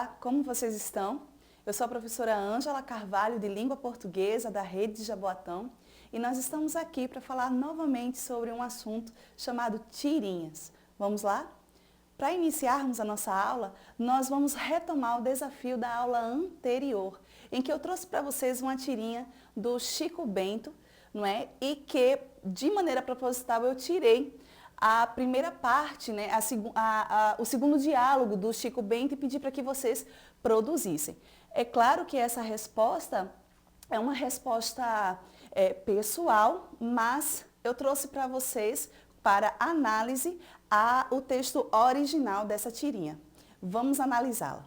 Olá, como vocês estão? Eu sou a professora Ângela Carvalho, de Língua Portuguesa, da Rede de Jaboatão, e nós estamos aqui para falar novamente sobre um assunto chamado tirinhas. Vamos lá? Para iniciarmos a nossa aula, nós vamos retomar o desafio da aula anterior, em que eu trouxe para vocês uma tirinha do Chico Bento, não é? E que, de maneira proposital, eu tirei a primeira parte, né, o segundo diálogo do Chico Bento e pedi para que vocês produzissem. É claro que essa resposta é uma resposta pessoal, mas eu trouxe para vocês, para análise, o texto original dessa tirinha. Vamos analisá-la.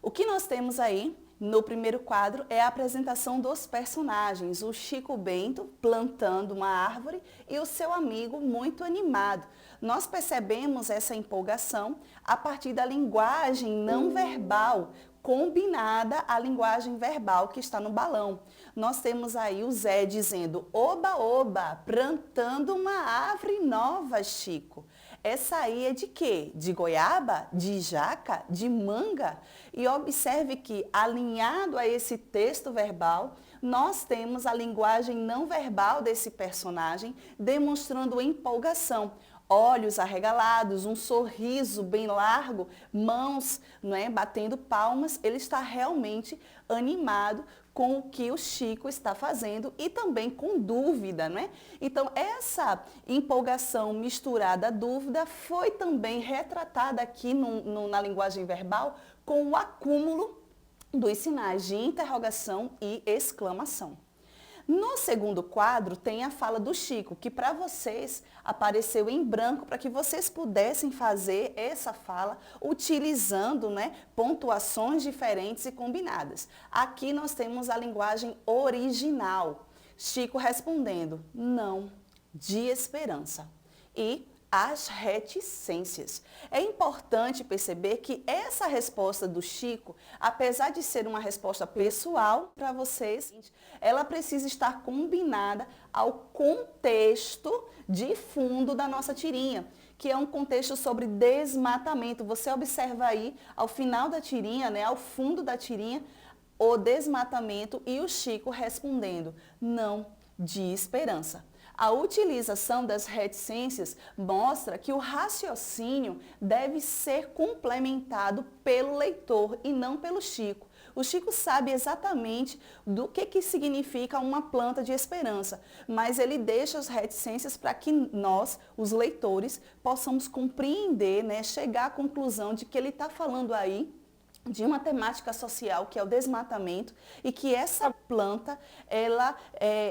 O que nós temos aí no primeiro quadro é a apresentação dos personagens, o Chico Bento plantando uma árvore e o seu amigo muito animado. Nós percebemos essa empolgação a partir da linguagem não verbal, combinada à linguagem verbal que está no balão. Nós temos aí o Zé dizendo, oba, oba, plantando uma árvore nova, Chico. Essa aí é de quê? De goiaba? De jaca? De manga? E observe que, alinhado a esse texto verbal, nós temos a linguagem não verbal desse personagem demonstrando empolgação. Olhos arregalados, um sorriso bem largo, mãos, não é, batendo palmas, ele está realmente animado com o que o Chico está fazendo e também com dúvida, não é? Então, essa empolgação misturada à dúvida foi também retratada aqui na linguagem verbal com o acúmulo dos sinais de interrogação e exclamação. No segundo quadro tem a fala do Chico, que para vocês apareceu em branco para que vocês pudessem fazer essa fala utilizando, né, pontuações diferentes e combinadas. Aqui nós temos a linguagem original. Chico respondendo, não, de esperança. E as reticências. É importante perceber que essa resposta do Chico, apesar de ser uma resposta pessoal para vocês, ela precisa estar combinada ao contexto de fundo da nossa tirinha, que é um contexto sobre desmatamento. Você observa aí, ao final da tirinha, né, ao fundo da tirinha, o desmatamento e o Chico respondendo, não, de esperança. A utilização das reticências mostra que o raciocínio deve ser complementado pelo leitor e não pelo Chico. O Chico sabe exatamente do que significa uma planta de esperança, mas ele deixa as reticências para que nós, os leitores, possamos compreender, né, chegar à conclusão de que ele está falando aí de uma temática social que é o desmatamento e que essa planta,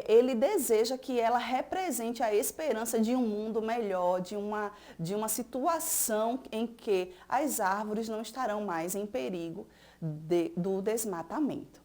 ele deseja que ela represente a esperança de um mundo melhor, de uma situação em que as árvores não estarão mais em perigo do desmatamento.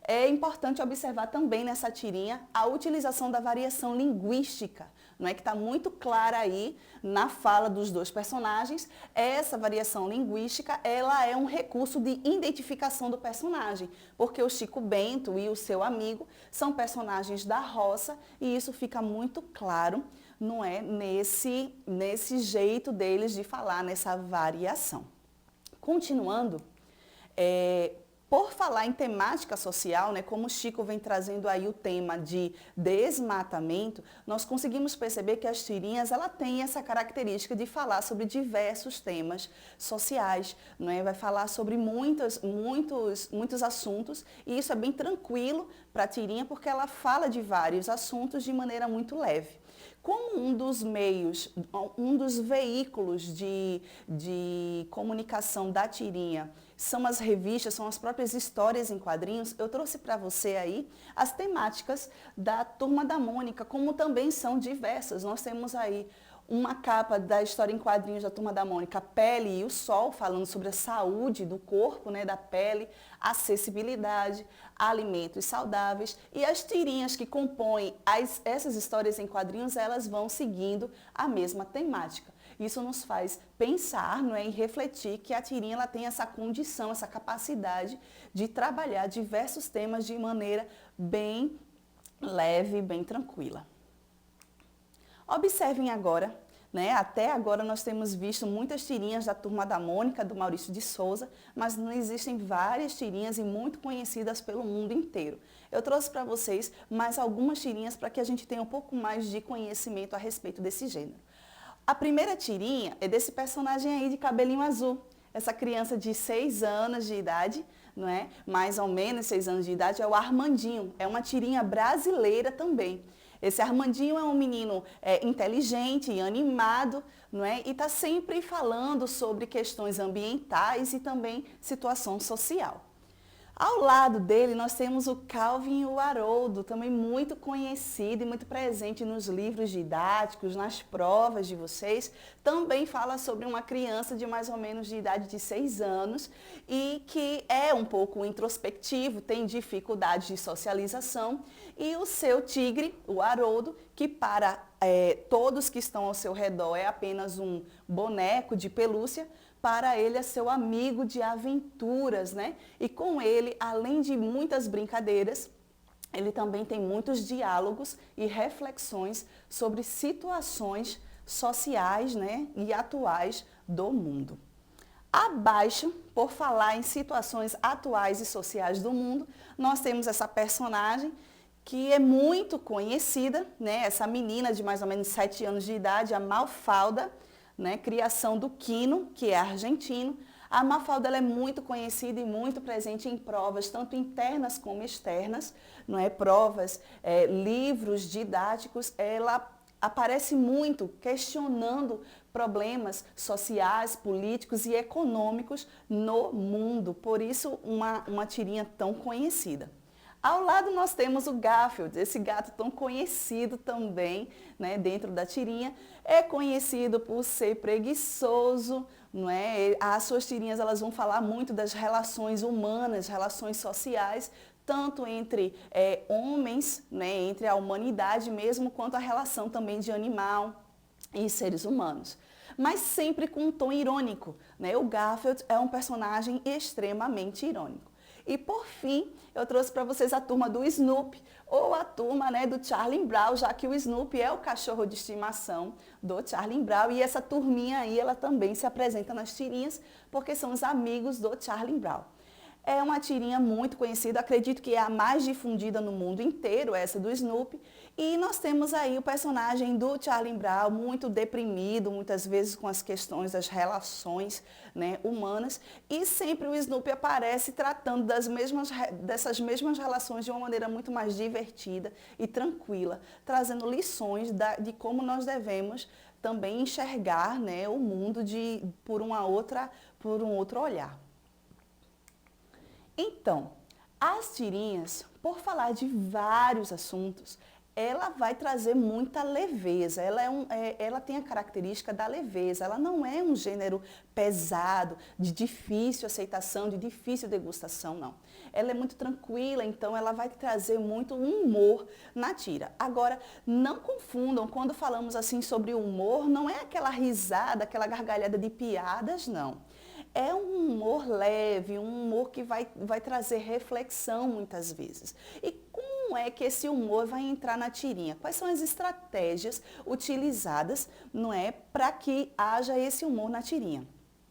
É importante observar também nessa tirinha a utilização da variação linguística, não é, que está muito clara aí na fala dos dois personagens. Essa variação linguística, ela é um recurso de identificação do personagem, porque o Chico Bento e o seu amigo são personagens da roça e isso fica muito claro, não é, nesse jeito deles de falar, nessa variação. Continuando, por falar em temática social, né, como o Chico vem trazendo aí o tema de desmatamento, nós conseguimos perceber que as tirinhas ela tem essa característica de falar sobre diversos temas sociais, não é? Vai falar sobre muitos assuntos e isso é bem tranquilo para a tirinha porque ela fala de vários assuntos de maneira muito leve. Como um dos veículos de comunicação da tirinha são as revistas, são as próprias histórias em quadrinhos, eu trouxe para você aí as temáticas da Turma da Mônica, como também são diversas. Nós temos aí uma capa da história em quadrinhos da Turma da Mônica, Pele e o Sol, falando sobre a saúde do corpo, né, da pele, acessibilidade, alimentos saudáveis. E as tirinhas que compõem essas histórias em quadrinhos, elas vão seguindo a mesma temática. Isso nos faz pensar, não é, e refletir que a tirinha ela tem essa condição, essa capacidade de trabalhar diversos temas de maneira bem leve, bem tranquila. Observem agora né? Até agora nós temos visto muitas tirinhas da Turma da Mônica, do Maurício de Souza, mas não existem várias tirinhas e muito conhecidas pelo mundo inteiro. Eu trouxe para vocês mais algumas tirinhas para que a gente tenha um pouco mais de conhecimento a respeito desse gênero. A primeira tirinha é desse personagem aí de cabelinho azul, essa criança de 6 anos de idade, não é? Mais ou menos 6 anos de idade, é o Armandinho. É uma tirinha brasileira também. Esse Armandinho é um menino inteligente e animado, não é? E está sempre falando sobre questões ambientais e também situação social. Ao lado dele, nós temos o Calvin e o Haroldo, também muito conhecido e muito presente nos livros didáticos, nas provas de vocês. Também fala sobre uma criança de mais ou menos de idade de 6 anos e que é um pouco introspectivo, tem dificuldades de socialização. E o seu tigre, o Haroldo, que para todos que estão ao seu redor é apenas um boneco de pelúcia, para ele é seu amigo de aventuras, né? E com ele, além de muitas brincadeiras, ele também tem muitos diálogos e reflexões sobre situações sociais, né, e atuais do mundo. Abaixo, por falar em situações atuais e sociais do mundo, nós temos essa personagem que é muito conhecida, né? Essa menina de mais ou menos 7 anos de idade, a Mafalda, né, criação do Quino, que é argentino. A Mafalda ela é muito conhecida e muito presente em provas, tanto internas como externas, não é? Provas, livros didáticos, ela aparece muito questionando problemas sociais, políticos e econômicos no mundo, por isso uma tirinha tão conhecida. Ao lado nós temos o Garfield, esse gato tão conhecido também, né, dentro da tirinha. É conhecido por ser preguiçoso, não é? As suas tirinhas elas vão falar muito das relações humanas, relações sociais, tanto entre homens, né, entre a humanidade mesmo, quanto a relação também de animal e seres humanos. Mas sempre com um tom irônico, né? O Garfield é um personagem extremamente irônico. E por fim, eu trouxe para vocês a turma do Snoopy, ou a turma, né, do Charlie Brown, já que o Snoopy é o cachorro de estimação do Charlie Brown. E essa turminha aí, ela também se apresenta nas tirinhas, porque são os amigos do Charlie Brown. É uma tirinha muito conhecida, acredito que é a mais difundida no mundo inteiro, essa do Snoopy. E nós temos aí o personagem do Charlie Brown, muito deprimido, muitas vezes com as questões das relações, né, humanas. E sempre o Snoopy aparece tratando dessas mesmas relações de uma maneira muito mais divertida e tranquila, trazendo lições de como nós devemos também enxergar, né, o mundo por um outro olhar. Então, as tirinhas, por falar de vários assuntos, ela vai trazer muita leveza, ela tem a característica da leveza, ela não é um gênero pesado, de difícil aceitação, de difícil degustação, não. Ela é muito tranquila, então ela vai trazer muito humor na tira. Agora, não confundam, quando falamos assim sobre humor, não é aquela risada, aquela gargalhada de piadas, não. É um humor leve, um humor que vai trazer reflexão muitas vezes. E como é que esse humor vai entrar na tirinha? Quais são as estratégias utilizadas, não é, para que haja esse humor na tirinha?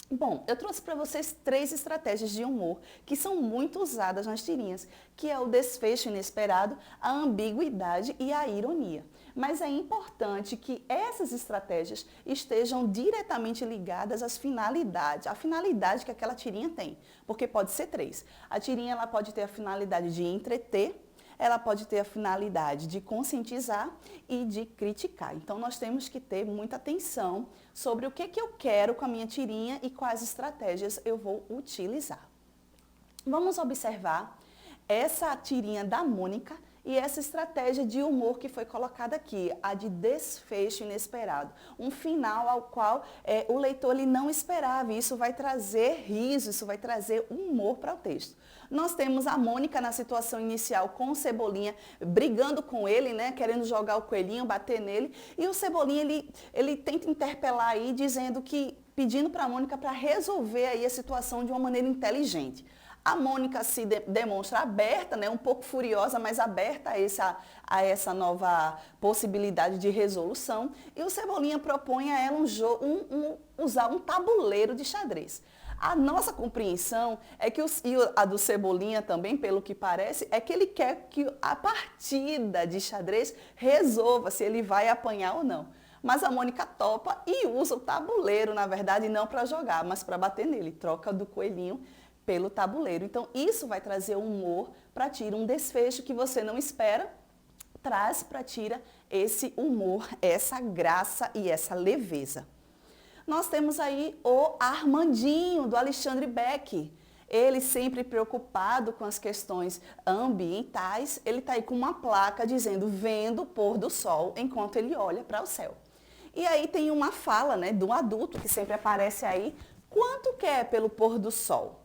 Bom, eu trouxe para vocês 3 estratégias de humor que são muito usadas nas tirinhas, que é o desfecho inesperado, a ambiguidade e a ironia. Mas é importante que essas estratégias estejam diretamente ligadas às finalidades, à finalidade que aquela tirinha tem, porque pode ser 3. A tirinha ela pode ter a finalidade de entreter, ela pode ter a finalidade de conscientizar e de criticar. Então, nós temos que ter muita atenção sobre o que eu quero com a minha tirinha e quais estratégias eu vou utilizar. Vamos observar essa tirinha da Mônica e essa estratégia de humor que foi colocada aqui, a de desfecho inesperado. Um final ao qual o leitor ele não esperava, e isso vai trazer riso, isso vai trazer humor para o texto. Nós temos a Mônica na situação inicial com o Cebolinha brigando com ele, né, querendo jogar o coelhinho, bater nele, e o Cebolinha ele tenta interpelar aí pedindo para a Mônica para resolver aí a situação de uma maneira inteligente. A Mônica se demonstra aberta, né, um pouco furiosa, mas aberta a essa nova possibilidade de resolução. E o Cebolinha propõe a ela usar um tabuleiro de xadrez. A nossa compreensão é que, e a do Cebolinha também, pelo que parece, é que ele quer que a partida de xadrez resolva se ele vai apanhar ou não. Mas a Mônica topa e usa o tabuleiro, na verdade, não para jogar, mas para bater nele. Troca do coelhinho pelo tabuleiro. Então, isso vai trazer humor para a tira, um desfecho que você não espera, traz para a tira esse humor, essa graça e essa leveza. Nós temos aí o Armandinho, do Alexandre Beck. Ele sempre preocupado com as questões ambientais, ele está aí com uma placa dizendo vendo o pôr do sol enquanto ele olha para o céu. E aí tem uma fala, né, de um adulto que sempre aparece aí, quanto quer pelo pôr do sol?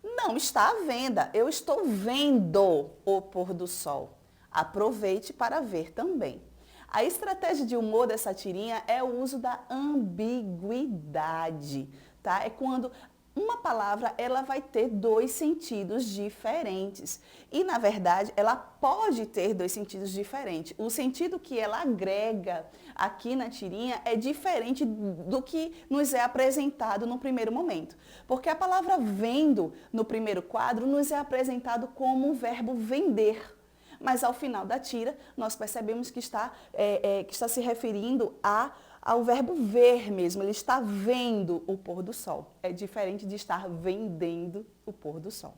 Não está à venda, eu estou vendo o pôr do sol. Aproveite para ver também. A estratégia de humor dessa tirinha é o uso da ambiguidade, tá? É quando uma palavra ela vai ter dois sentidos diferentes. E, na verdade, ela pode ter dois sentidos diferentes. O sentido que ela agrega aqui na tirinha é diferente do que nos é apresentado no primeiro momento. Porque a palavra vendo, no primeiro quadro, nos é apresentado como o verbo vender. Mas ao final da tira, nós percebemos que está se referindo ao verbo ver mesmo. Ele está vendo o pôr do sol. É diferente de estar vendendo o pôr do sol.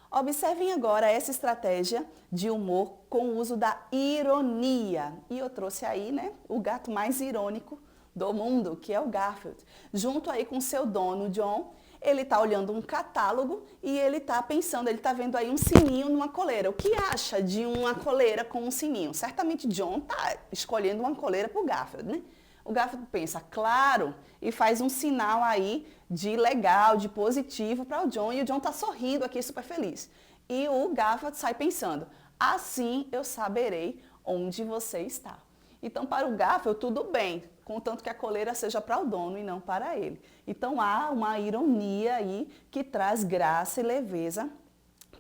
Observem agora essa estratégia de humor com o uso da ironia. E eu trouxe aí, né, o gato mais irônico do mundo, que é o Garfield. Junto aí com seu dono, John. Ele está olhando um catálogo e ele está pensando, ele está vendo aí um sininho numa coleira. O que acha de uma coleira com um sininho? Certamente John está escolhendo uma coleira para o Garfield, né? O Garfield pensa, claro, e faz um sinal aí de legal, de positivo para o John. E o John está sorrindo aqui, super feliz. E o Garfield sai pensando, assim eu saberei onde você está. Então, para o Garfield, tudo bem, contanto que a coleira seja para o dono e não para ele. Então, há uma ironia aí que traz graça e leveza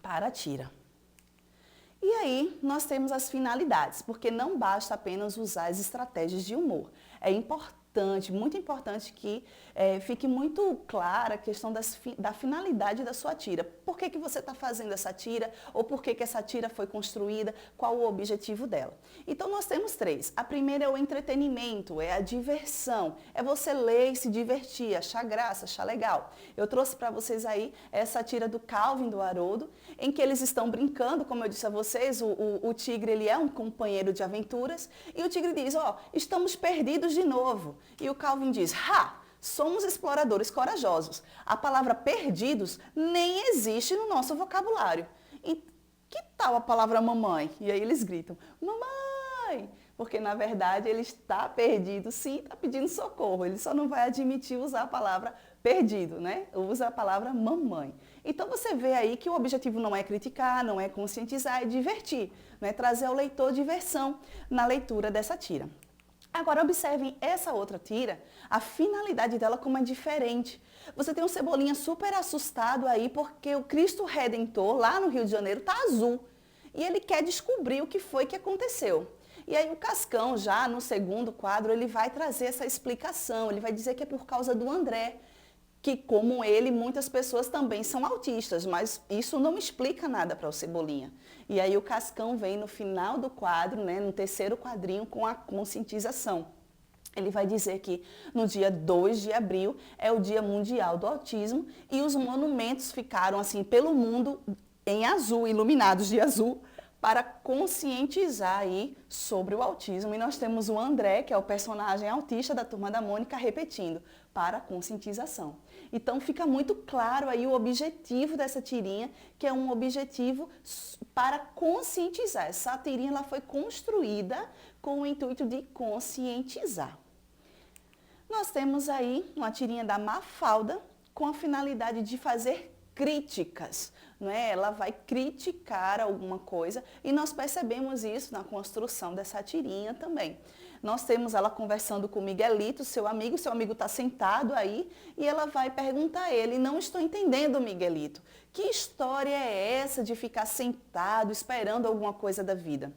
para a tira. E aí, nós temos as finalidades, porque não basta apenas usar as estratégias de humor. É importante, muito importante que fique muito clara a questão da finalidade da sua tira. Por que você está fazendo essa tira? Ou por que essa tira foi construída? Qual o objetivo dela? Então, nós temos três. A primeira é o entretenimento, é a diversão. É você ler e se divertir, achar graça, achar legal. Eu trouxe para vocês aí essa tira do Calvin do Haroldo, em que eles estão brincando, como eu disse a vocês, o tigre ele é um companheiro de aventuras, e o tigre diz, estamos perdidos de novo. E o Calvin diz, somos exploradores corajosos. A palavra perdidos nem existe no nosso vocabulário. E que tal a palavra mamãe? E aí eles gritam, mamãe! Porque na verdade ele está perdido, sim, está pedindo socorro. Ele só não vai admitir usar a palavra perdido, né? Usa a palavra mamãe. Então você vê aí que o objetivo não é criticar, não é conscientizar, é divertir, né? Trazer ao leitor diversão na leitura dessa tira. Agora, observem essa outra tira, a finalidade dela como é diferente. Você tem um Cebolinha super assustado aí porque o Cristo Redentor, lá no Rio de Janeiro, está azul. E ele quer descobrir o que foi que aconteceu. E aí o Cascão, já no segundo quadro, ele vai trazer essa explicação. Ele vai dizer que é por causa do André, que como ele, muitas pessoas também são autistas, mas isso não explica nada para o Cebolinha. E aí o Cascão vem no final do quadro, né, no terceiro quadrinho, com a conscientização. Ele vai dizer que no dia 2 de abril é o Dia Mundial do Autismo e os monumentos ficaram assim pelo mundo em azul, iluminados de azul, para conscientizar aí sobre o autismo. E nós temos o André, que é o personagem autista da Turma da Mônica, repetindo, para conscientização. Então fica muito claro aí o objetivo dessa tirinha, que é um objetivo para conscientizar. Essa tirinha ela foi construída com o intuito de conscientizar. Nós temos aí uma tirinha da Mafalda com a finalidade de fazer críticas, não é? Ela vai criticar alguma coisa e nós percebemos isso na construção dessa tirinha também. nós temos ela conversando com o Miguelito, seu amigo está sentado aí e ela vai perguntar a ele, não estou entendendo, Miguelito, que história é essa de ficar sentado esperando alguma coisa da vida?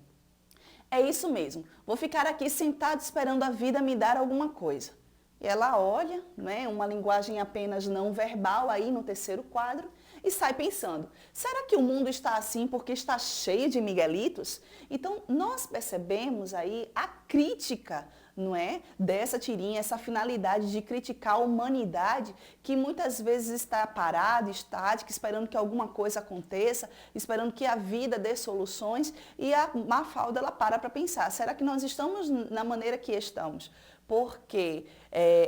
É isso mesmo, vou ficar aqui sentado esperando a vida me dar alguma coisa. E ela olha, né, uma linguagem apenas não verbal aí no terceiro quadro e sai pensando, será que o mundo está assim porque está cheio de Miguelitos? Então nós percebemos aí a crítica, não é, dessa tirinha, essa finalidade de criticar a humanidade que muitas vezes está parada, estática, esperando que alguma coisa aconteça, esperando que a vida dê soluções e a Mafalda ela para pensar, será que nós estamos na maneira que estamos? Porque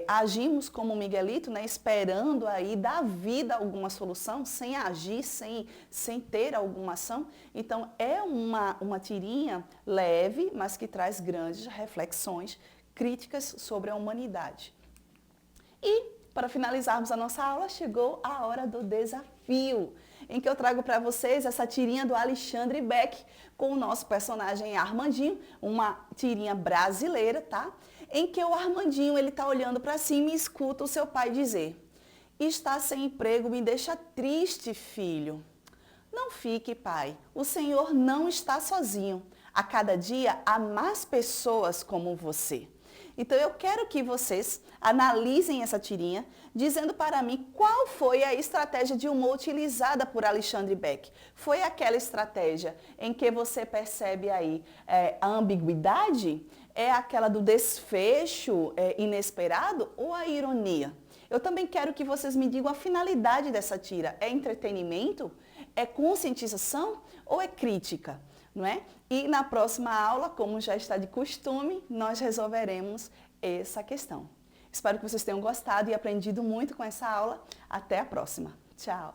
agimos como Miguelito, né, esperando aí dar vida a alguma solução, sem agir, sem ter alguma ação. Então, é uma tirinha leve, mas que traz grandes reflexões críticas sobre a humanidade. E, para finalizarmos a nossa aula, chegou a hora do desafio, em que eu trago para vocês essa tirinha do Alexandre Beck, com o nosso personagem Armandinho, uma tirinha brasileira, tá? Em que o Armandinho, ele tá olhando para cima e escuta o seu pai dizer, está sem emprego me deixa triste, filho. Não fique, pai, o Senhor não está sozinho. A cada dia há mais pessoas como você. Então eu quero que vocês analisem essa tirinha, dizendo para mim qual foi a estratégia de humor utilizada por Alexandre Beck. Foi aquela estratégia em que você percebe aí a ambiguidade? É aquela do desfecho inesperado ou a ironia? Eu também quero que vocês me digam a finalidade dessa tira. É entretenimento? É conscientização ou é crítica? Não é? E na próxima aula, como já está de costume, nós resolveremos essa questão. Espero que vocês tenham gostado e aprendido muito com essa aula. Até a próxima. Tchau!